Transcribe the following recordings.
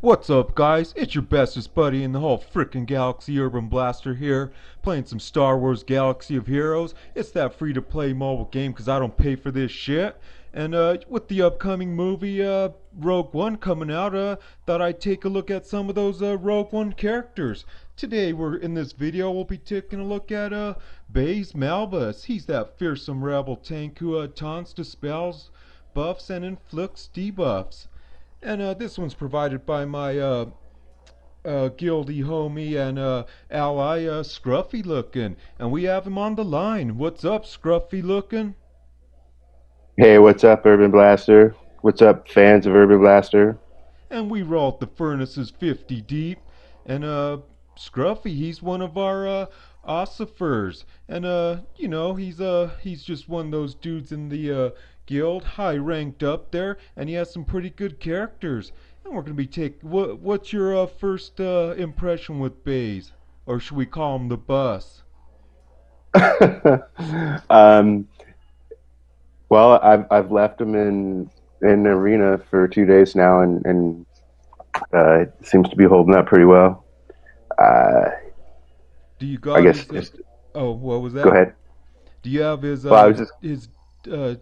What's up, guys? It's your bestest buddy in the whole frickin' galaxy, Urban Blaster here, playing some Star Wars Galaxy of Heroes. It's that free-to-play mobile game 'cause I don't pay for this shit. And with the upcoming movie Rogue One coming out, thought I'd take a look at some of those Rogue One characters. Today, in this video, we'll be taking a look at Baze Malbus. He's that fearsome rebel tank who taunts, dispels, buffs, and inflicts debuffs. And this one's provided by my guildy homie and ally, Scruffy Lookin'. And we have him on the line. What's up, Scruffy Lookin'? Hey, what's up, Urban Blaster? What's up, fans of Urban Blaster? And we rolled the furnaces 50 deep. And Scruffy, he's one of our ossifers. And he's just one of those dudes in the guild, high ranked up there, and he has some pretty good characters. And we're gonna be taking. What's your first impression with Baze, or should we call him the Bus? um, well, I've left him in arena for 2 days now, and it seems to be holding up pretty well. Uh, Do you I got guess his? just Oh, what was go that? ahead. Do you have his Well, I was just uh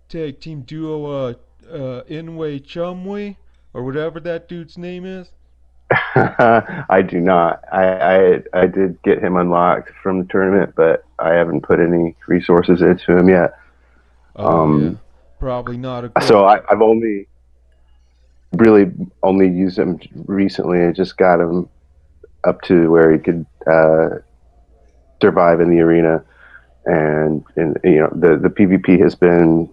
tag team duo Inway Chumway or whatever that dude's name is? I do not. I did get him unlocked from the tournament, but I haven't put any resources into him yet. Oh yeah, Um, probably not a good. so I've only really only used him recently. I just got him up to where he could survive in the arena, and the PvP has been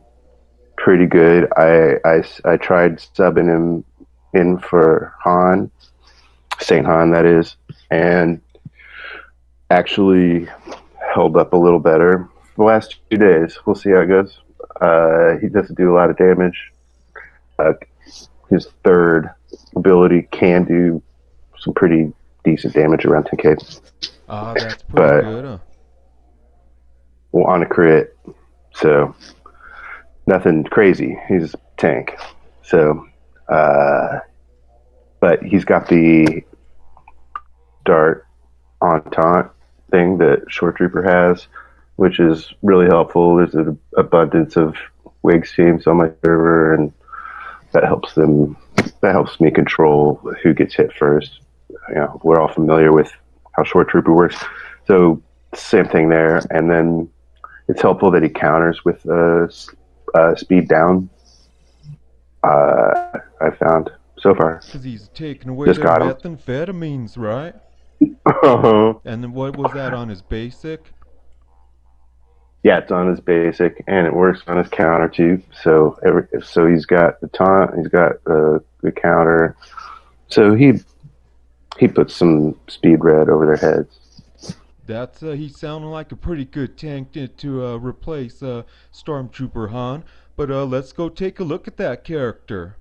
pretty good. I tried subbing him in for Han, Saint Han that is, and actually held up a little better the last 2 days. We'll see how it goes. He doesn't do a lot of damage. Uh, his third ability can do some pretty decent damage around 10k, Ah, that's pretty but good, huh? well, on a crit, so nothing crazy. He's a tank, so uh, but he's got the dart on taunt thing that Short Trooper has, which is really helpful. There's an abundance of Wigs teams on my server, and that helps them. That helps me control who gets hit first. We're all familiar with how Short Trooper works, so same thing there. And then it's helpful that he counters with speed down. I found so far. Because he's taking away Just their got him. methamphetamines, right? And then what was that on his basic? Yeah, it's on his basic, and it works on his counter too. So he's got the taunt, he's got the counter. So he puts some speed red over their heads. That's he's sounding like a pretty good tank to replace Stormtrooper Han. But let's go take a look at that character.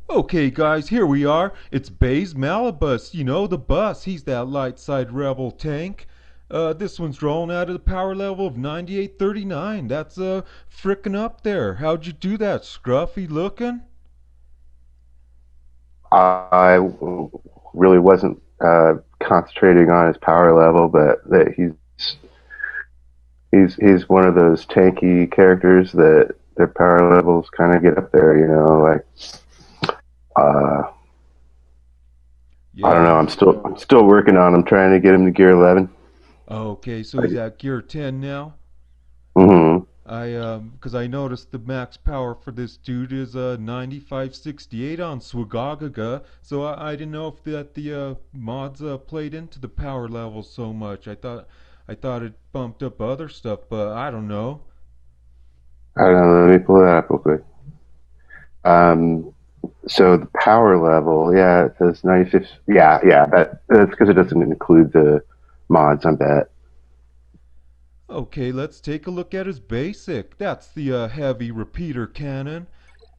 Okay, guys, here we are. It's Baze Malbus, the bus. He's that light side rebel tank. This one's rolling out at a power level of 9839. That's frickin' up there. How'd you do that, Scruffy looking? I really wasn't concentrating on his power level, but that he's one of those tanky characters that their power levels kind of get up there. Like uh, I Yeah, don't know. I'm still working on him, trying to get him to gear 11. Okay, so he's at gear 10 now. Mm-hmm. Because I noticed the max power for this dude is 9568 on SWGOH, so I didn't know if the mods played into the power levels so much. I thought it bumped up other stuff, but I don't know. I don't know. Let me pull that up real quick. Um, so the power level, yeah, it says 95. Yeah, yeah. That's because it doesn't include the mods. I bet. Okay, let's take a look at his basic. That's the heavy repeater cannon.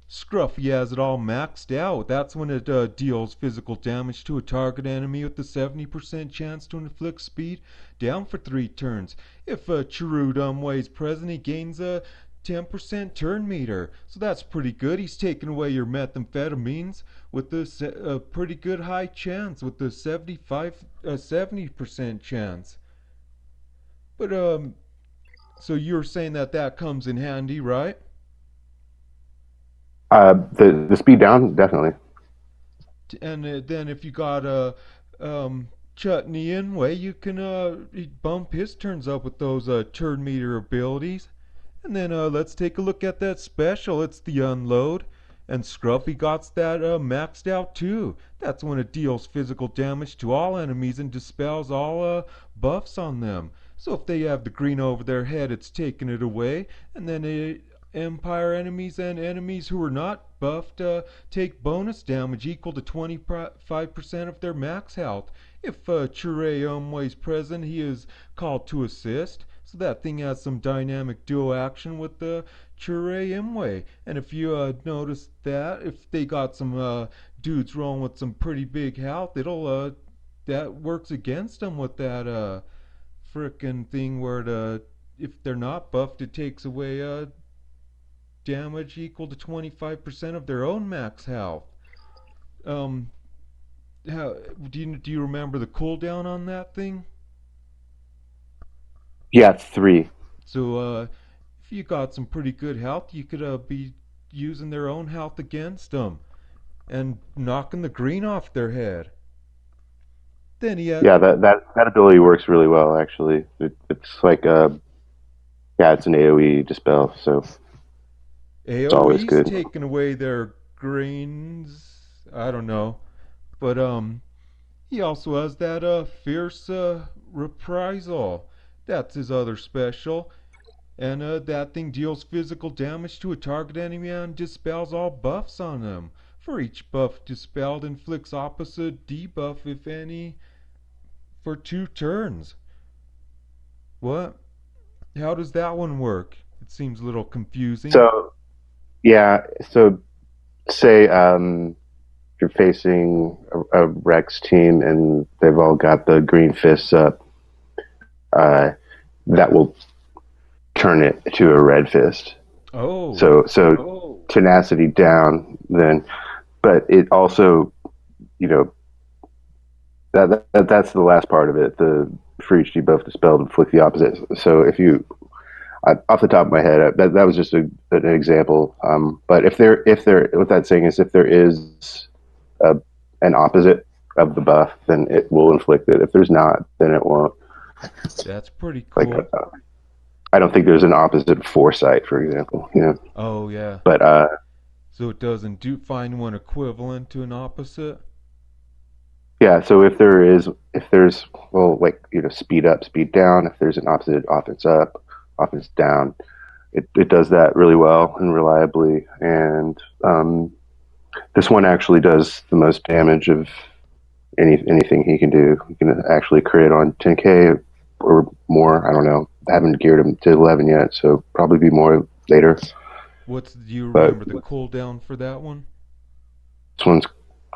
Scruffy has it all maxed out. That's when it deals physical damage to a target enemy with a 70% chance to inflict speed down for 3 turns. If Chiru Dumway is present, he gains a 10% turn meter. So that's pretty good. He's taking away your methamphetamines with a pretty good high chance, with the 70% chance. But so you're saying that that comes in handy, right? The speed down definitely. And then if you got a Chutney in way, you can bump his turns up with those turn meter abilities. And then let's take a look at that special. It's the unload. And Scruffy got that maxed out too. That's when it deals physical damage to all enemies and dispels all buffs on them. So if they have the green over their head, it's taking it away. And then Empire enemies and enemies who are not buffed take bonus damage equal to 25% of their max health. If Chure is present, he is called to assist. So that thing has some dynamic duo action with the Chure Imwe. And if you notice that, if they got some dudes rolling with some pretty big health, it'll that works against them with that frickin' thing where if they're not buffed, it takes away damage equal to 25% of their own max health. Um, how do you remember the cooldown on that thing? Yeah, it's 3. So if you got some pretty good health, you could be using their own health against them and knocking the green off their head. Then he had Yeah, that ability works really well. Actually, it's like yeah, it's an AOE dispel, so it's always AOE's good. taking away their greens. I don't know, but he also has that fierce reprisal. That's his other special. And that thing deals physical damage to a target enemy and dispels all buffs on them. For each buff dispelled, inflicts opposite debuff, if any, for 2 turns. What? How does that one work? It seems a little confusing. So yeah, so say you're facing a Rex team and they've all got the green fists up. Uh, that will turn it to a red fist. Oh, So tenacity down then, but it also, you know, that's the last part of it. The for each debuff dispelled inflict the opposite. So if you off the top of my head, that was just an example. But if there what that's saying is if there is a, an opposite of the buff, then it will inflict it. If there's not, then it won't. that's pretty Like cool. I don't think there's an opposite foresight, for example. You know, Oh, yeah. but So it doesn't do find one equivalent to an opposite? yeah. So if there's well, like speed up, speed down. If there's an opposite, offense up, offense down. It does that really well and reliably, and this one actually does the most damage of anything he can do. He can actually crit on 10k or more. I don't know. I haven't geared him to 11 yet, so probably be more later. Do you But remember the cooldown for that one? this one's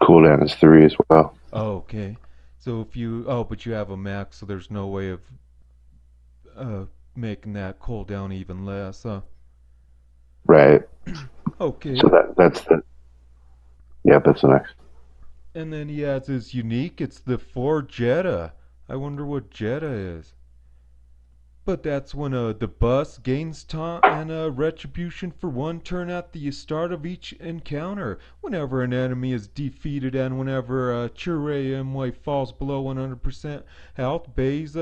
cooldown is 3 as well. Oh, okay. So if you but you have a max, so there's no way of uh making that cooldown even less, huh? Right. Okay. So that's the that's the next. And then he has his unique, it's the 4 Jetta. I wonder what Jetta is. But that's when the bus gains taunt and retribution for 1 turn at the start of each encounter. Whenever an enemy is defeated and whenever Chure MY falls below 100% health, Baze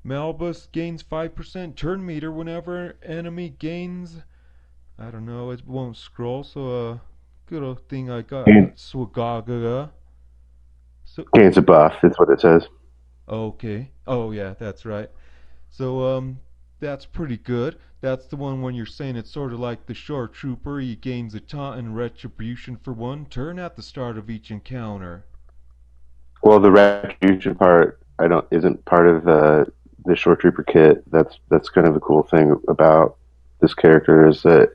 Malbus gains 5% turn meter whenever enemy gains. I don't know, it won't scroll, so good old thing I got. Gain, SWGOH. So, gains a buff. That's what it says. okay. Oh, yeah, that's right. So that's pretty good. That's the one when you're saying it's sort of like the short trooper. He gains a taunt and retribution for 1 turn at the start of each encounter. Well, the retribution part I don't isn't part of the short trooper kit. That's kind of a cool thing about this character is that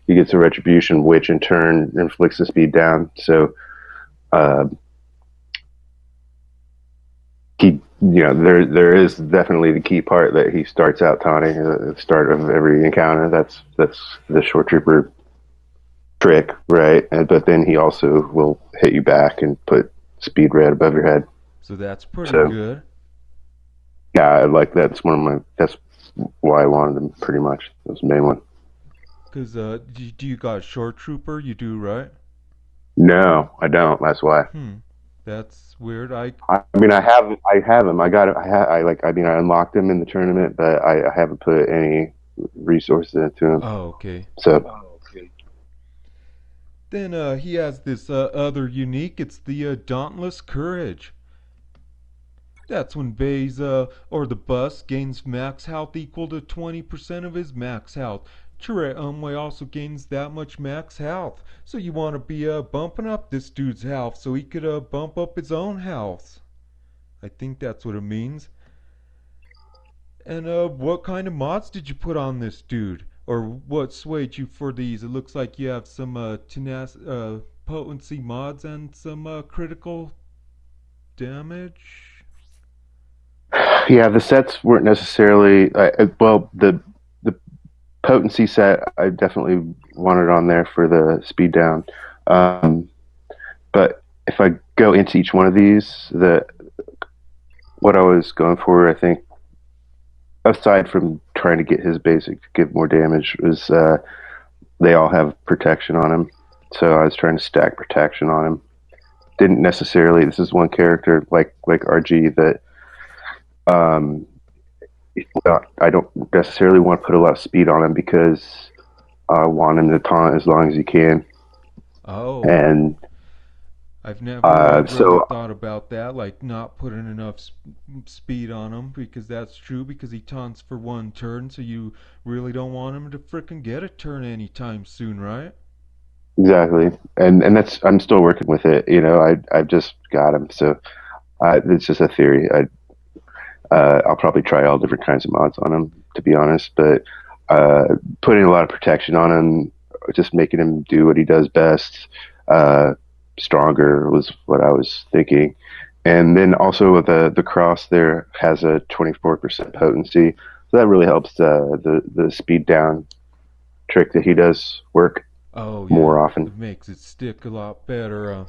he gets a retribution, which in turn inflicts the speed down. So uh, he there is definitely the key part that he starts out taunting at the start of every encounter. That's the short trooper trick, right? But then he also will hit you back and put speed right above your head. So that's pretty So good. yeah, I like that's one of my that's why I wanted him pretty much. That's the main one. Cause do you got short trooper? You do, right? No, I don't. That's why. Hmm. That's weird. I I mean, I have him. I got it. I like. I mean, I unlocked him in the tournament, but I haven't put any resources into him. Oh, okay. So Then he has this other unique. It's the Dauntless Courage. That's when Baze or the bus gains max health equal to 20% of his max health. Chirrut also gains that much max health. So you want to be bumping up this dude's health so he could bump up his own health. I think that's what it means. And what kind of mods did you put on this dude? Or what swayed you for these? It looks like you have some potency mods and some critical damage. yeah, the sets weren't necessarily well. The potency set I definitely wanted on there for the speed down. Um, but if I go into each one of these, the what I was going for, I think, aside from trying to get his basic to give more damage, was they all have protection on him. So I was trying to stack protection on him. Didn't necessarily. This is one character like RG that um, I don't necessarily want to put a lot of speed on him because I want him to taunt as long as he can. Oh, And I've never really so thought about that, like not putting enough speed on him, because that's true, because he taunts for one turn, so you really don't want him to frickin' get a turn anytime soon, right? exactly, and that's I'm still working with it. I've just got him, so it's just a theory. I'll probably try all different kinds of mods on him, to be honest. But putting a lot of protection on him, just making him do what he does best, uh, stronger was what I was thinking. And then also the cross there has a 24% potency, so that really helps the speed down trick that he does work Oh, yeah, more often it makes it stick a lot better.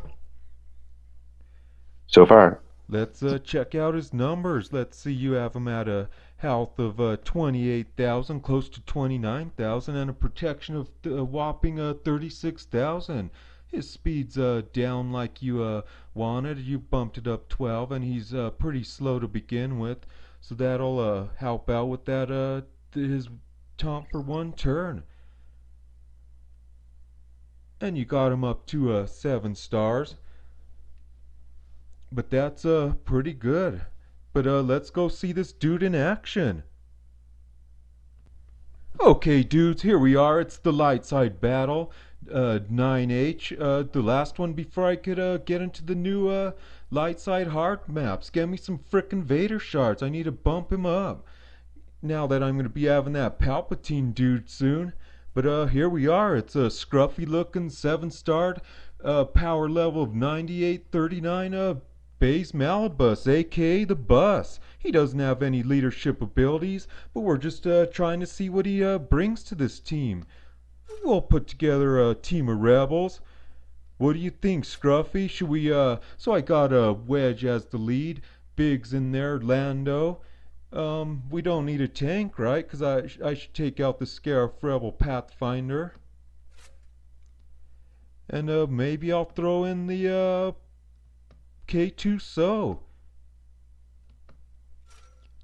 so far. Let's check out his numbers. Let's see, you have him at a health of 28,000, close to 29,000, and a protection of a whopping 36,000. His speed's down like you wanted. You bumped it up 12, and he's pretty slow to begin with. So that'll help out with that his taunt for one turn. And you got him up to 7 stars. But that's pretty good. But let's go see this dude in action. Okay, dudes, here we are. It's the light side battle, 9H. The last one before I could get into the new light side hard maps. Get me some frickin' Vader shards. I need to bump him up. Now that I'm gonna be having that Palpatine dude soon. But here we are. It's a scruffy looking 7 starred, power level of 9839 Baze Malbus, aka the Bus. He doesn't have any leadership abilities, but we're just trying to see what he brings to this team. We'll put together a team of rebels. What do you think, Scruffy? Should we so I got a Wedge as the lead, Biggs in there, Lando. We don't need a tank, right? Cause I should take out the Scarif Rebel Pathfinder. And maybe I'll throw in the K2 So.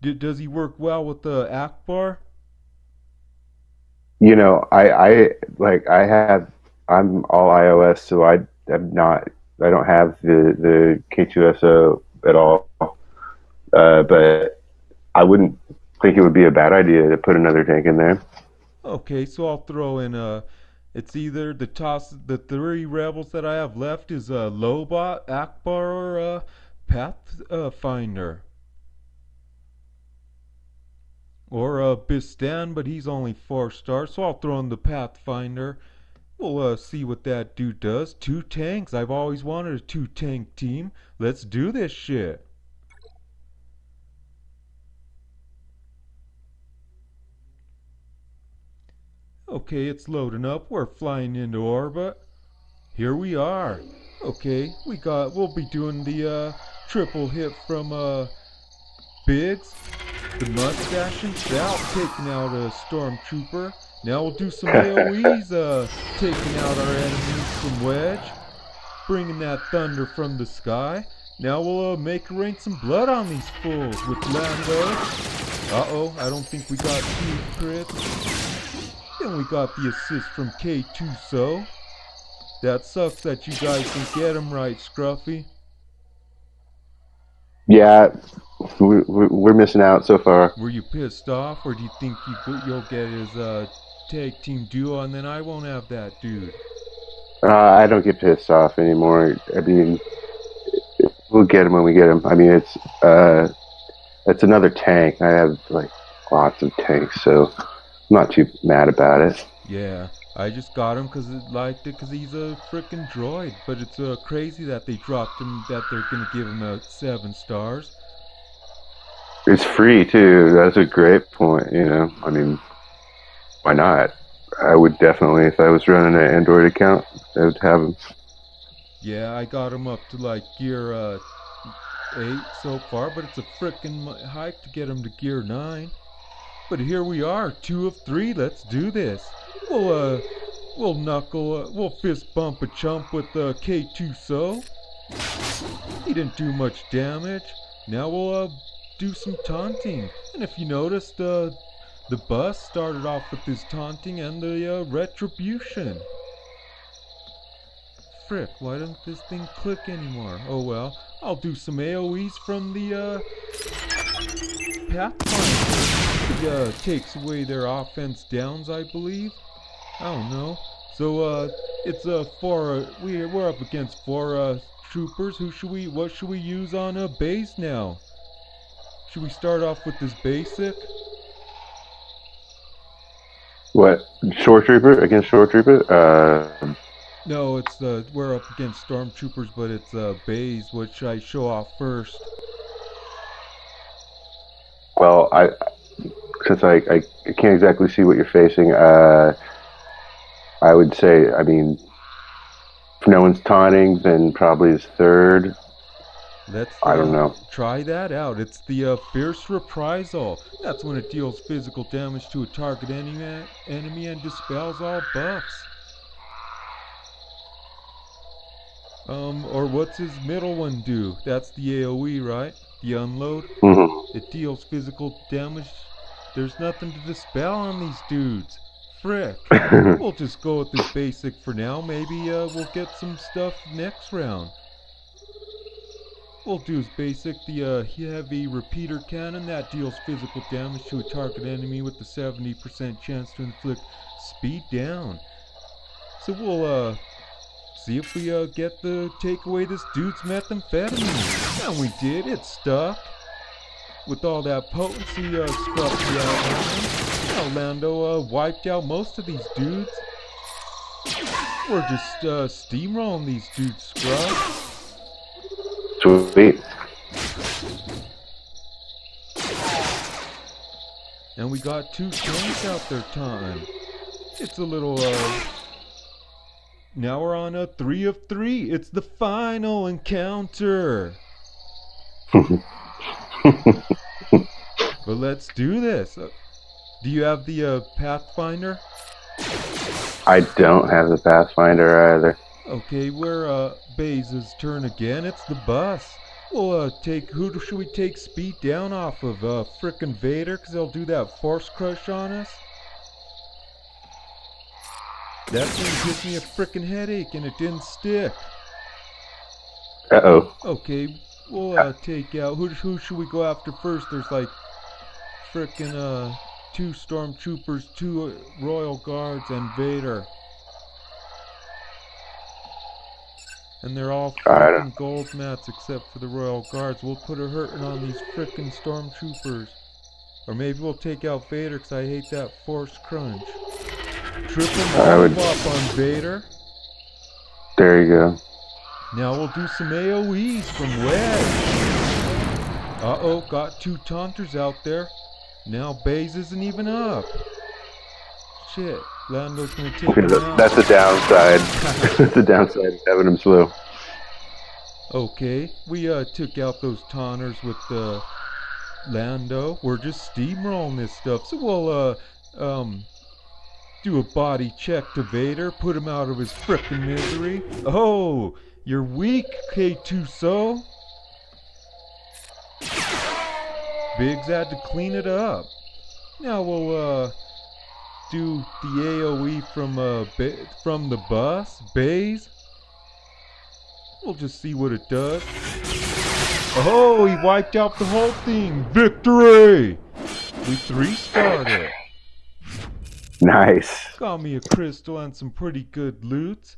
Does he work well with the Akbar? I like I have I'm all iOS, so I'm not I don't have the K2SO at all. But I wouldn't think it would be a bad idea to put another tank in there. Okay, so I'll throw in it's either the three rebels that I have left is Lobot, Akbar, or Pathfinder. Or Bistan, but he's only 4 stars, so I'll throw in the Pathfinder. We'll see what that dude does. 2 tanks. I've always wanted a 2 tank team. Let's do this shit. Okay, it's loading up. We're flying into orbit. Here we are. Okay, we'll be doing the triple hit from Biggs, the mustache himself, taking out a stormtrooper. Now we'll do some AoEs, taking out our enemies from Wedge, bringing that thunder from the sky. Now we'll make it rain some blood on these fools with Lando. Uh-oh, I don't think we got 2 crits. Then we got the assist from K2 So. That sucks that you guys didn't get him right, Scruffy. Yeah, we're missing out so far. Were you pissed off, or do you think you'll get his tag team duo and then I won't have that dude? I don't get pissed off anymore. I mean, we'll get him when we get him. I mean, it's another tank. I have like lots of tanks, so I'm not too mad about it. Yeah, I just got him because I liked it because he's a frickin' droid. But it's crazy that they dropped him, that they're gonna give him 7 stars. It's free too. That's a great point. I mean, why not? I would definitely, if I was running an Android account, I would have him. Yeah, I got him up to like gear 8 so far, but it's a frickin' hike to get him to gear 9. But here we are, 2 of 3. Let's do this. We'll fist bump a chump with K2 So. He didn't do much damage. Now we'll do some taunting. And if you noticed, the bus started off with his taunting and the retribution. Frick, why doesn't this thing click anymore? Oh well, I'll do some AoEs from the Pathfinder. He takes away their offense downs, I believe. I don't know. So it's we're up against 4 troopers. What should we use on a Baze now? Should we start off with this basic? What? Shore Trooper against Shore Trooper? No, it's we're up against stormtroopers, but it's Baze. What should I show off first? Well, since I can't exactly see what you're facing, I would say, I mean, if no one's taunting, then probably his third. I don't know. Try that out. It's the Fierce Reprisal. That's when it deals physical damage to a target enemy and dispels all buffs. Or what's his middle one do? That's the AoE, right? The unload? Mm-hmm. It deals physical damage. There's nothing to dispel on these dudes. Frick. We'll just go with this basic for now. Maybe we'll get some stuff next round. We'll do his basic, the heavy repeater cannon that deals physical damage to a target enemy with a 70% chance to inflict speed down. So we'll see if we take away this dude's methamphetamine. And we did. It stuck. With all that potency scruffed out, Lando wiped out most of these dudes. We're just steamrolling these dudes, scruff. Sweet. And we got 2 tanks out there taunting. It's a little now we're on a 3 of 3. It's the final encounter. But let's do this. Do you have the Pathfinder? I don't have the Pathfinder either. Okay, we're Baze's turn again. It's the bus. We'll who should we take speed down off of? Frickin' Vader, because they'll do that force crush on us. That thing gives me a frickin' headache and it didn't stick. Uh-oh. Okay, we'll take out, who should we go after first? There's like frickin' 2 stormtroopers, 2 royal guards, and Vader. And they're all frickin' gold mats except for the royal guards. We'll put a hurting on these frickin' stormtroopers. Or maybe we'll take out Vader because I hate that force crunch. Triple Molotov on Vader. There you go. Now we'll do some AoEs from Wedge. Uh-oh, got 2 taunters out there. Now Baze isn't even up. Shit. Lando's gonna take him That's out. the downside. That's the downside of having him slow. Okay, we took out those taunters with Lando. We're just steamrolling this stuff. So we'll do a body check to Vader, put him out of his frickin' misery. Oh, you're weak, K2SO. Biggs had to clean it up. Now we'll do the AoE from the bus, Baze. We'll just see what it does. Oh, he wiped out the whole thing. Victory! We 3-starred it. Nice. Got me a crystal and some pretty good loot.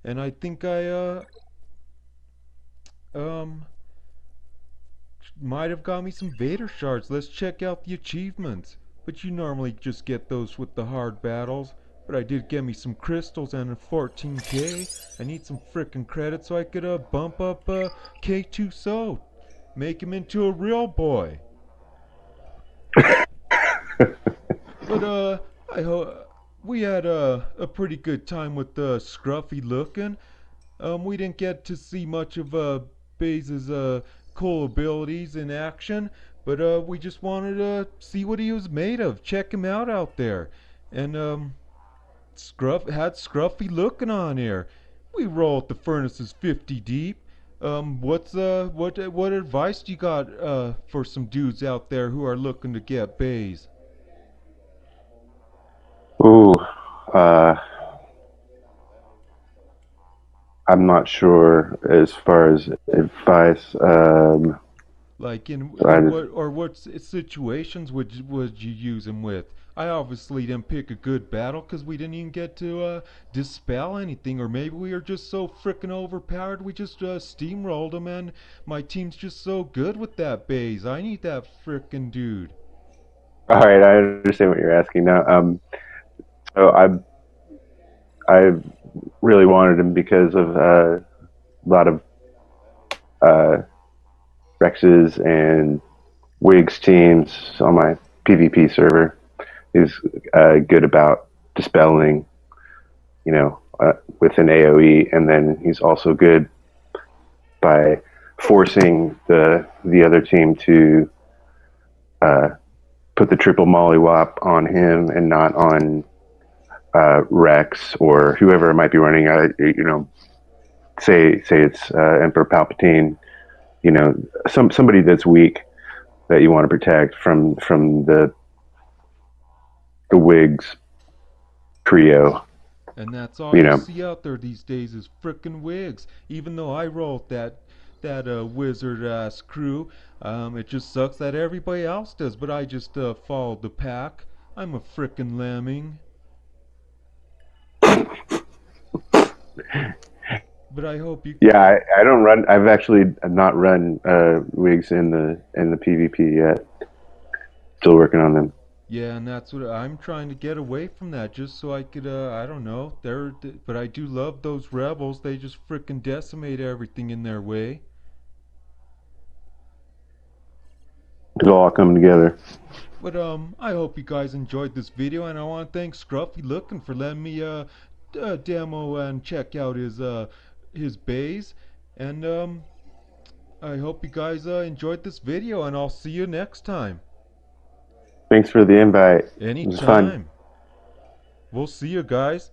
And I think I um might have got me some Vader shards. Let's check out the achievements. But you normally just get those with the hard battles. But I did get me some crystals and a 14k. I need some frickin' credit so I could bump up K2SO. Make him into a real boy. But I hope we had a pretty good time with Scruffy looking. We didn't get to see much of Baze's cool abilities in action, but we just wanted to see what he was made of. Check him out there, and had Scruffy looking on here. We roll at the furnaces 50 deep. What advice do you got for some dudes out there who are looking to get Baze? Ooh, uh, I'm not sure as far as advice. Like I in just, what situations would you use him with? I obviously didn't pick a good battle because we didn't even get to dispel anything, or maybe we are just so frickin' overpowered we just steamrolled him, and my team's just so good with that Baze. I need that frickin' dude. all right, I understand what you're asking now. So I really wanted him because of a lot of uh, Rex's and Wigs teams on my PvP server. He's good about dispelling, with an AOE, and then he's also good by forcing the other team to uh, put the triple mollywop on him and not on Rex or whoever might be running. Say it's Emperor Palpatine. Somebody that's weak that you want to protect from the Wigs trio. And that's all You you know, see out there these days is frickin' wigs. Even though I rolled that wizard ass crew, it just sucks that everybody else does. But I just followed the pack. I'm a frickin' lemming. But I hope you. yeah, I don't run. I've actually not run Wigs in the PvP yet. Still working on them. Yeah, and that's what I'm trying to get away from that, just so I could. I don't know. But I do love those rebels. They just frickin' decimate everything in their way. It'll all come together. But I hope you guys enjoyed this video, and I want to thank Scruffy Lookin for letting me demo and check out his bays. And I hope you guys enjoyed this video, and I'll see you next time. Thanks for the invite. It was fun. Anytime. We'll see you guys.